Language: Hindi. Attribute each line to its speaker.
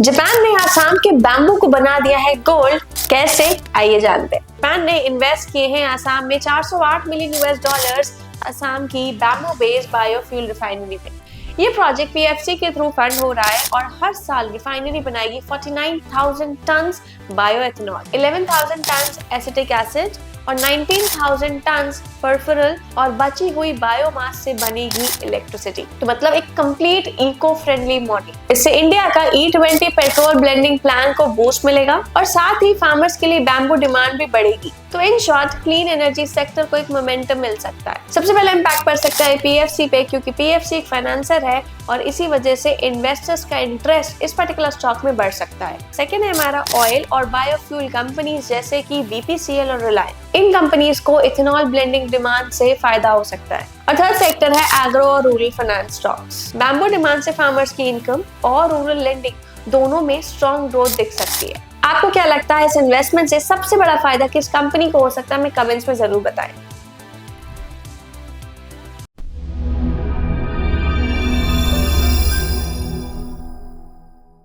Speaker 1: जापान ने आसाम के बैम्बू को बना दिया है गोल्ड, कैसे, आइए जानते हैं। जापान ने इन्वेस्ट किए हैं आसाम में $408 मिलियन आसाम की बैम्बू बेस्ड बायोफ्यूल रिफाइनरी में। ये प्रोजेक्ट पीएफसी के थ्रू फंड हो रहा है और हर साल रिफाइनरी बनाएगी 49,000 tonne bioethanol, 11,000 tonne acetic acid और 19,000 टन फॉस्फोरस और बची हुई बायोमास से बनेगी इलेक्ट्रिसिटी। तो मतलब एक कंप्लीट इको फ्रेंडली मॉडल। इससे इंडिया का E20 पेट्रोल ब्लेंडिंग प्लान को बूस्ट मिलेगा और साथ ही फार्मर्स के लिए बैम्बू डिमांड भी बढ़ेगी। तो in short clean energy sector को एक मोमेंटम मिल सकता है। सबसे पहले इम्पैक्ट पड़ सकता है पीएफसी पे, क्योंकि पीएफसी एक फाइनेंसर है और इसी वजह से इन्वेस्टर्स का इंटरेस्ट इस पर्टिकुलर स्टॉक में बढ़ सकता है। सेकेंड है हमारा ऑयल और बायोफ्यूल कंपनीज जैसे कि बीपीसीएल और रिलायंस। इन कंपनीज को इथेनॉल ब्लेंडिंग डिमांड से फायदा हो सकता है। और थर्ड सेक्टर है एग्रो और rural finance stocks. Bamboo demand से फार्मर्स की इनकम और रूरल लेंडिंग दोनों में स्ट्रॉन्ग ग्रोथ दिख सकती है। आपको क्या लगता है इस इन्वेस्टमेंट से सबसे बड़ा फायदा किस कंपनी को हो सकता है? हमें कमेंट्स में जरूर बताएं।